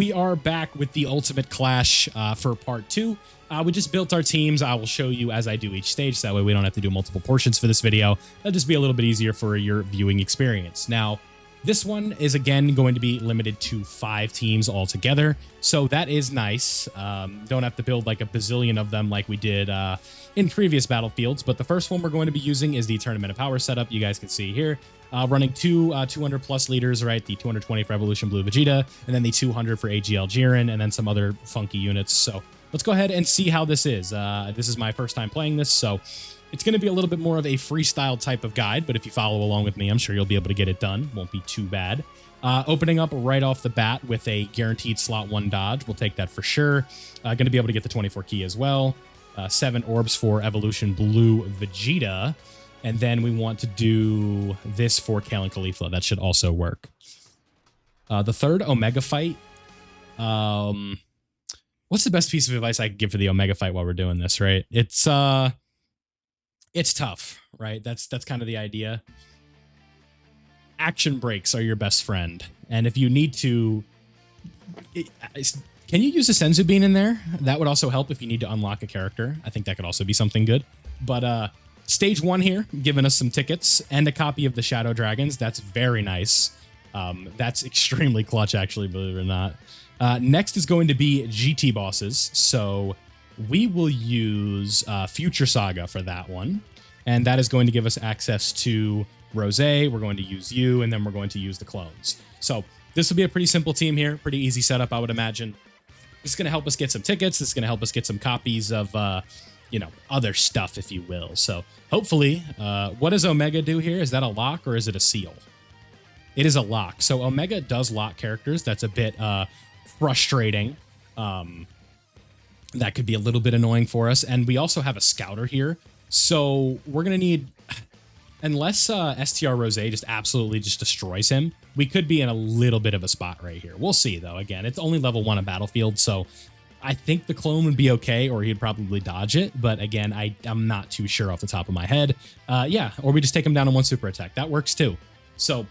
we are back with the Ultimate Clash for part 2. We just built our teams. I will show you as I do each stage, so that way we don't have to do multiple portions for this video. That'll just be a little bit easier for your viewing experience. Now, this one is again going to be limited to 5 teams altogether, so that is nice. Don't have to build like a bazillion of them like we did in previous battlefields, but the first one we're going to be using is the Tournament of Power setup. You guys can see here. Running two 200 plus leaders, right? The 220 for Evolution Blue Vegeta, and then the 200 for AGL Jiren, and then some other funky units. So let's go ahead and see how this is. This is my first time playing this, so it's going to be a little bit more of a freestyle type of guide, but if you follow along with me, I'm sure you'll be able to get it done. Won't be too bad. Opening up right off the bat with a guaranteed slot 1 dodge. We'll take that for sure. Going to be able to get the 24 key as well. 7 orbs for Evolution Blue Vegeta. And then we want to do this for Kale and Caulifla. That should also work. The third Omega fight. What's the best piece of advice I can give for the Omega fight while we're doing this, right? It's tough, right? That's kind of the idea. Action breaks are your best friend. And if you need to... Can you use a Senzu Bean in there? That would also help if you need to unlock a character. I think that could also be something good. But, Stage 1 here, giving us some tickets and a copy of the Shadow Dragons. That's very nice. That's extremely clutch, actually, believe it or not. Next is going to be GT bosses. So we will use Future Saga for that one. And that is going to give us access to Rose. We're going to use you, and then we're going to use the clones. So this will be a pretty simple team here. Pretty easy setup, I would imagine. This is going to help us get some tickets. This is going to help us get some copies of... you know, other stuff, if you will. So hopefully, what does Omega do here? Is that a lock or is it a seal? It is a lock. So Omega does lock characters. That's a bit frustrating. That could be a little bit annoying for us. And we also have a scouter here. So we're going to need, unless STR Rose just absolutely just destroys him, we could be in a little bit of a spot right here. We'll see, though. Again, it's only level 1 on Battlefield, so I think the clone would be okay, or he'd probably dodge it. But again, I'm not too sure off the top of my head. Yeah, or we just take him down in 1 super attack. That works too. So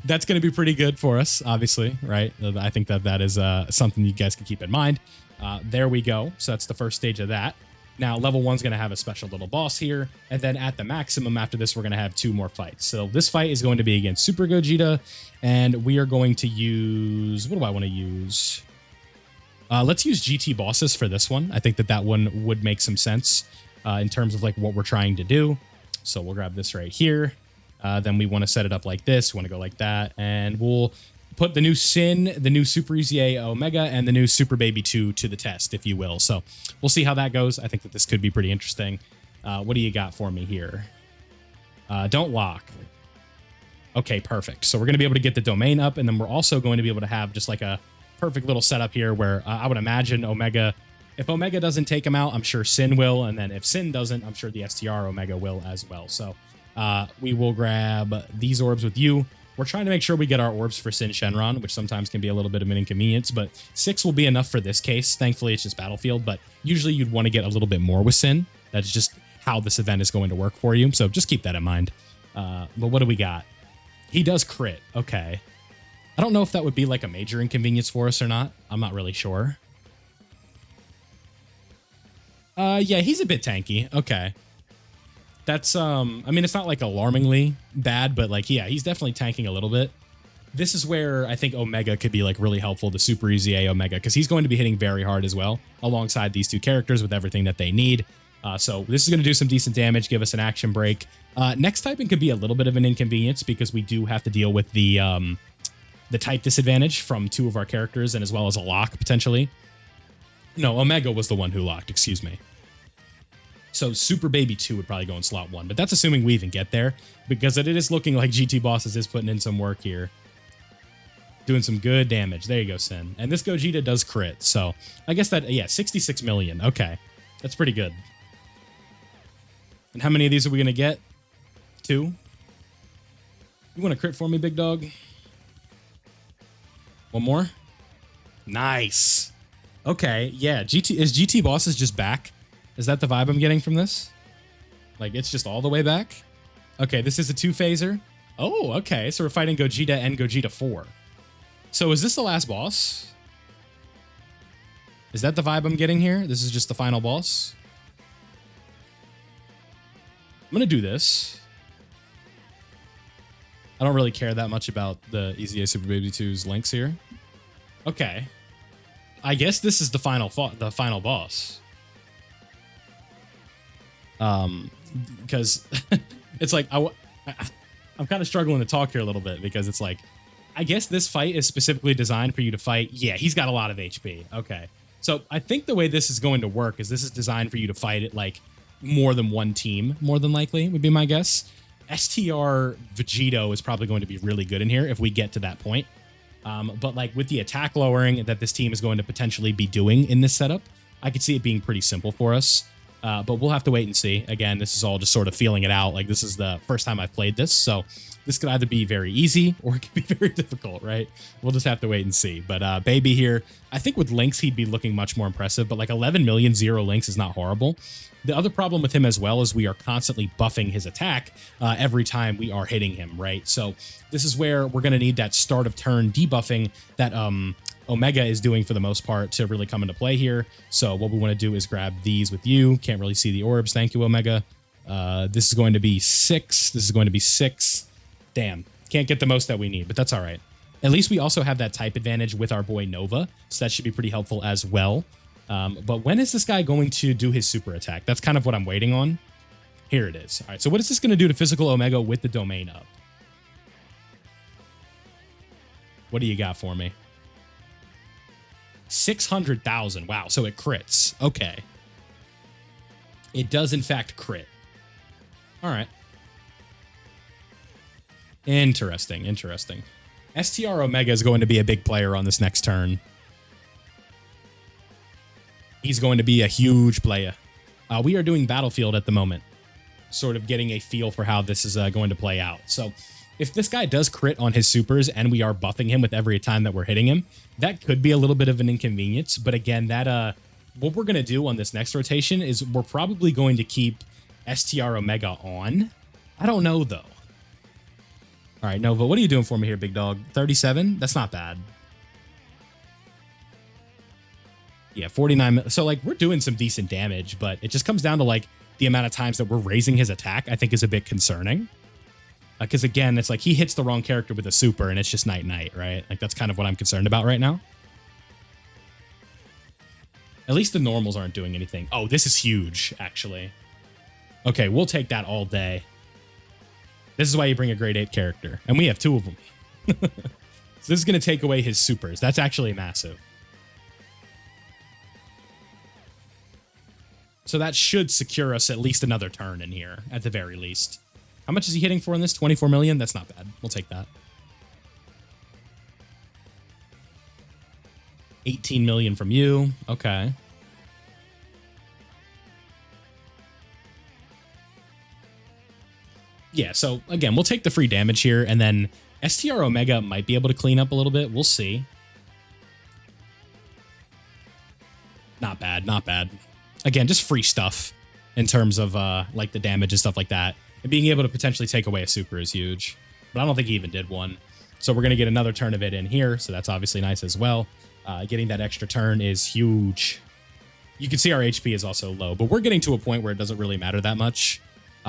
that's going to be pretty good for us, obviously, right? I think that is something you guys can keep in mind. There we go. So that's the first stage of that. Now, level 1's going to have a special little boss here. And then at the maximum after this, we're going to have 2 more fights. So this fight is going to be against Super Gogeta. And we are going to use... What do I want to use? Let's use GT bosses for this one. I think that one would make some sense in terms of like what we're trying to do. So we'll grab this right here. Then we want to set it up like this. We want to go like that. And we'll put the new Sin, the new Super Easy A Omega, and the new Super Baby 2 to the test, if you will. So we'll see how that goes. I think that this could be pretty interesting. What do you got for me here? Don't lock. Okay, perfect. So we're going to be able to get the domain up, and then we're also going to be able to have just like a perfect little setup here where I would imagine Omega, if Omega doesn't take him out, I'm sure Sin will. And then if Sin doesn't, I'm sure the STR Omega will as well. So we will grab these orbs with you. We're trying to make sure we get our orbs for Sin Shenron, which sometimes can be a little bit of an inconvenience, but 6 will be enough for this case. Thankfully, it's just Battlefield, but usually you'd want to get a little bit more with Sin. That's just how this event is going to work for you. So just keep that in mind. But what do we got? He does crit. Okay. I don't know if that would be like a major inconvenience for us or not. I'm not really sure. Yeah, he's a bit tanky. Okay. That's, I mean, it's not like alarmingly bad, but like, yeah, he's definitely tanking a little bit. This is where I think Omega could be like really helpful to Super Easy A Omega, because he's going to be hitting very hard as well alongside these 2 characters with everything that they need. So this is going to do some decent damage, give us an action break. Next typing could be a little bit of an inconvenience because we do have to deal with the type disadvantage from 2 of our characters, and as well as a lock, potentially. No, Omega was the one who locked, excuse me. So Super Baby 2 would probably go in slot 1, but that's assuming we even get there, because it is looking like GT Bosses is putting in some work here. Doing some good damage. There you go, Sin. And this Gogeta does crit, so I guess that, yeah, 66 million. Okay, that's pretty good. And how many of these are we going to get? 2? You want to crit for me, big dog? One more? Nice. Okay, yeah. Is GT Bosses just back? Is that the vibe I'm getting from this? Like, it's just all the way back? Okay, this is a 2-phaser. Oh, okay. So we're fighting Gogeta and Gogeta 4. So is this the last boss? Is that the vibe I'm getting here? This is just the final boss. I'm going to do this. I don't really care that much about the EZA Super Baby 2's links here. Okay. I guess this is the final boss. Because it's like I'm kind of struggling to talk here a little bit because it's like I guess this fight is specifically designed for you to fight. Yeah, he's got a lot of HP. Okay. So I think the way this is going to work is this is designed for you to fight it like more than one team, more than likely would be my guess. STR Vegito is probably going to be really good in here if we get to that point. But like with the attack lowering that this team is going to potentially be doing in this setup, I could see it being pretty simple for us. But we'll have to wait and see. Again, this is all just sort of feeling it out. Like this is the first time I've played this. So this could either be very easy or it could be very difficult, right? We'll just have to wait and see. But Baby here, I think with links, he'd be looking much more impressive. But like 11 million zero links is not horrible. The other problem with him as well is we are constantly buffing his attack every time we are hitting him, right? So this is where we're going to need that start of turn debuffing that Omega is doing for the most part to really come into play here. So what we want to do is grab these with you. Can't really see the orbs. Thank you, Omega. This is going to be 6. This is going to be 6. Damn. Can't get the most that we need, but that's all right. At least we also have that type advantage with our boy Nova, so that should be pretty helpful as well. But when is this guy going to do his super attack? That's kind of what I'm waiting on. Here it is. All right, so what is this going to do to physical Omega with the domain up? What do you got for me? 600,000. Wow, so it crits. Okay. It does, in fact, crit. All right. Interesting, interesting. STR Omega is going to be a big player on this next turn. He's going to be a huge player. We are doing Battlefield at the moment, sort of getting a feel for how this is going to play out. So if this guy does crit on his supers and we are buffing him with every time that we're hitting him, that could be a little bit of an inconvenience. But again, that what we're going to do on this next rotation is we're probably going to keep STR Omega on. I don't know, though. All right, Nova, what are you doing for me here, big dog? 37? That's not bad. Yeah, 49. So, like, we're doing some decent damage, but it just comes down to, like, the amount of times that we're raising his attack, I think is a bit concerning. Because, again, it's like he hits the wrong character with a super, and it's just night-night, right? Like, that's kind of what I'm concerned about right now. At least the normals aren't doing anything. Oh, this is huge, actually. Okay, we'll take that all day. This is why you bring a grade 8 character. And we have 2 of them. So this is going to take away his supers. That's actually massive. So that should secure us at least another turn in here, at the very least. How much is he hitting for in this? 24 million? That's not bad. We'll take that. 18 million from you. Okay. Yeah, so again, we'll take the free damage here, and then STR Omega might be able to clean up a little bit. We'll see. Not bad, not bad. Again, just free stuff in terms of like the damage and stuff like that. And being able to potentially take away a super is huge. But I don't think he even did one. So we're going to get another turn of it in here, so that's obviously nice as well. Getting that extra turn is huge. You can see our HP is also low, but we're getting to a point where it doesn't really matter that much.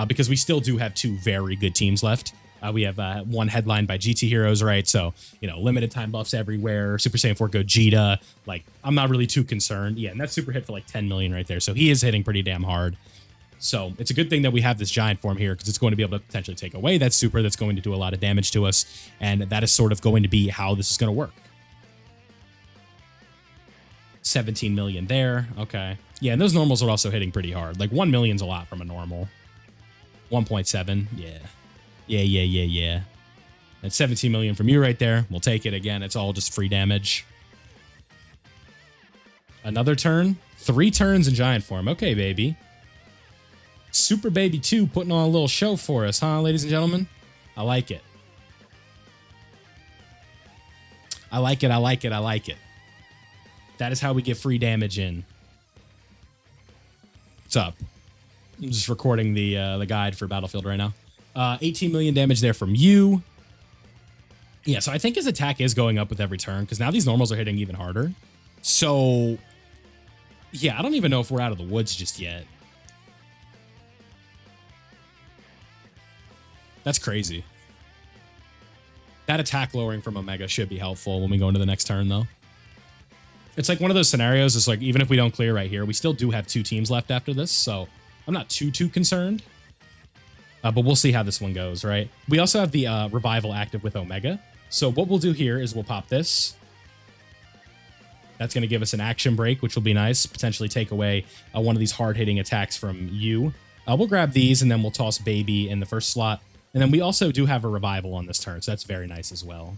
Because we still do have 2 very good teams left. We have one headlined by GT Heroes, right? So, you know, limited time buffs everywhere. Super Saiyan 4 Gogeta. Like, I'm not really too concerned. Yeah, and that super hit for like 10 million right there. So he is hitting pretty damn hard. So it's a good thing that we have this giant form here because it's going to be able to potentially take away that super that's going to do a lot of damage to us. And that is sort of going to be how this is going to work. 17 million there. Okay. Yeah, and those normals are also hitting pretty hard. Like 1 million's a lot from a normal. 1.7. Yeah. Yeah. That's 17 million from you right there. We'll take it again. It's all just free damage. Another turn. 3 turns in giant form. Okay, baby. Super Baby 2 putting on a little show for us, huh, ladies and gentlemen? I like it. I like it. I like it. I like it. That is how we get free damage in. What's up? I'm just recording the guide for Battlefield right now. 18 million damage there from you. Yeah, so I think his attack is going up with every turn because now these normals are hitting even harder. So Yeah, I don't even know if we're out of the woods just yet. That's crazy. That attack lowering from Omega should be helpful when we go into the next turn, though. It's like one of those scenarios. It's like, even if we don't clear right here, we still do have 2 teams left after this, so I'm not too concerned. But we'll see how this one goes, right? We also have the Revival active with Omega. So what we'll do here is we'll pop this. That's going to give us an action break, which will be nice. Potentially take away one of these hard-hitting attacks from you. We'll grab these, and then we'll toss Baby in the first slot. And then we also do have a Revival on this turn, so that's very nice as well.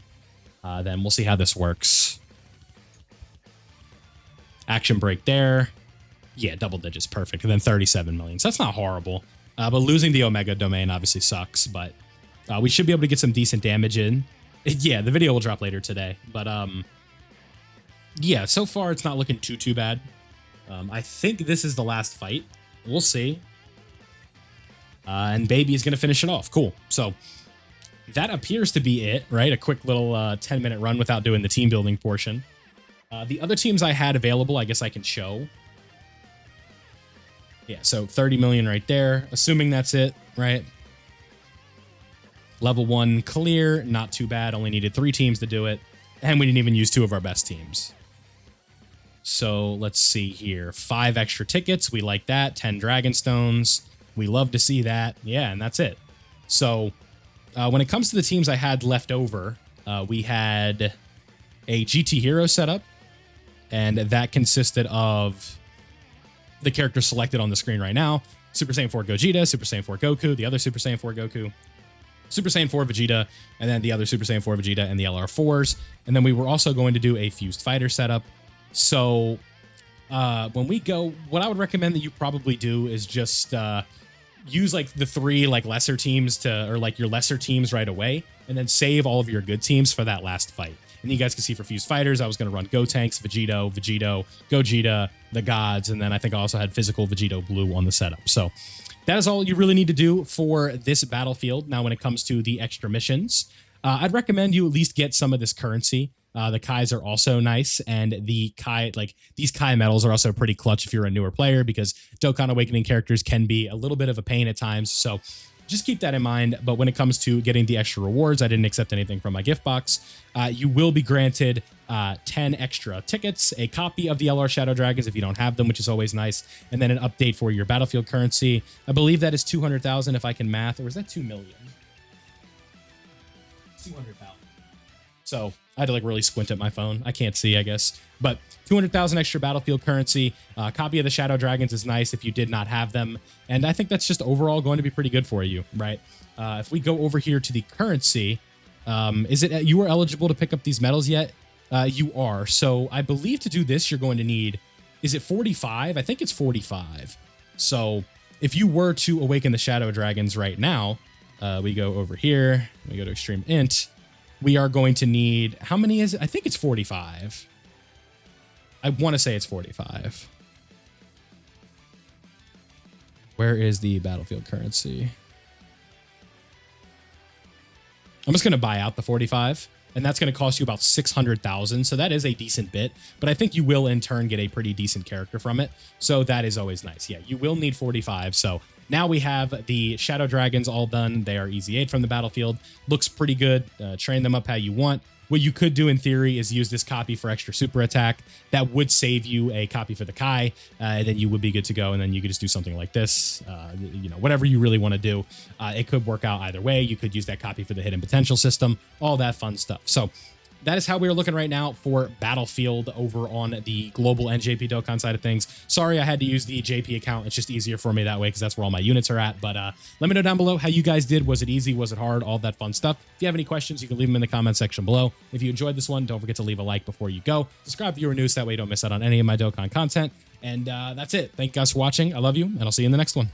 Then we'll see how this works. Action break there. Yeah, double digits, perfect. And then 37 million. So that's not horrible. But losing the Omega domain obviously sucks, but we should be able to get some decent damage in. Yeah, the video will drop later today. But yeah, so far it's not looking too bad. I think this is the last fight. We'll see. And Baby is going to finish it off. Cool. So that appears to be it, right? A quick little 10-minute run without doing the team building portion. The other teams I had available, I guess I can show. Yeah, so 30 million right there. Assuming that's it, right? Level 1 clear, not too bad. Only needed 3 teams to do it. And we didn't even use 2 of our best teams. So let's see here. 5 extra tickets. We like that. 10 Dragon Stones. We love to see that. Yeah, and that's it. So when it comes to the teams I had left over, we had a GT Hero setup. And that consisted of the characters selected on the screen right now. Super Saiyan 4 Gogeta, Super Saiyan 4 Goku, the other Super Saiyan 4 Goku, Super Saiyan 4 Vegeta, and then the other Super Saiyan 4 Vegeta and the LR4s. And then we were also going to do a Fused Fighter setup. So when we go, what I would recommend that you probably do is just use like the 3 like lesser teams or like your lesser teams right away, and then save all of your good teams for that last fight. And you guys can see for Fused Fighters, I was going to run Gotenks, Vegito, Gogeta, the Gods, and then I think I also had Physical Vegito Blue on the setup. So that is all you really need to do for this battlefield. Now, when it comes to the extra missions, I'd recommend you at least get some of this currency. The Kais are also nice, and the Kai, like these Kai medals are also pretty clutch if you're a newer player, because Dokkan Awakening characters can be a little bit of a pain at times. So just keep that in mind. But when it comes to getting the extra rewards, I didn't accept anything from my gift box. You will be granted 10 extra tickets, a copy of the LR Shadow Dragons if you don't have them, which is always nice, and then an update for your battlefield currency. I believe that is 200,000 if I can math, or is that 2 million? 200,000. So I had to like really squint at my phone. I can't see, I guess. But 200,000 extra battlefield currency. Copy of the Shadow Dragons is nice if you did not have them. And I think that's just overall going to be pretty good for you, right? If we go over here to the currency, is it you are eligible to pick up these medals yet? You are. So I believe to do this, you're going to need, is it 45? I think it's 45. So if you were to awaken the Shadow Dragons right now, we go over here, we go to Extreme Int. We are going to need, how many is it? I think it's 45. I want to say it's 45. Where is the battlefield currency? I'm just going to buy out the 45, and that's going to cost you about 600,000. So that is a decent bit, but I think you will in turn get a pretty decent character from it. So that is always nice. Yeah, you will need 45. So now we have the Shadow Dragons all done. They are easy 8 from the battlefield. Looks pretty good. Train them up how you want. What you could do in theory is use this copy for extra super attack. That would save you a copy for the Kai, and then you would be good to go. And then you could just do something like this, you know, whatever you really want to do. It could work out either way. You could use that copy for the hidden potential system, all that fun stuff. So that is how we are looking right now for Battlefield over on the global NJP Dokkan side of things. Sorry I had to use the JP account. It's just easier for me that way because that's where all my units are at. But let me know down below how you guys did. Was it easy? Was it hard? All that fun stuff. If you have any questions, you can leave them in the comment section below. If you enjoyed this one, don't forget to leave a like before you go. Subscribe if you're new so that way you don't miss out on any of my Dokkan content. And that's it. Thank you guys for watching. I love you, and I'll see you in the next one.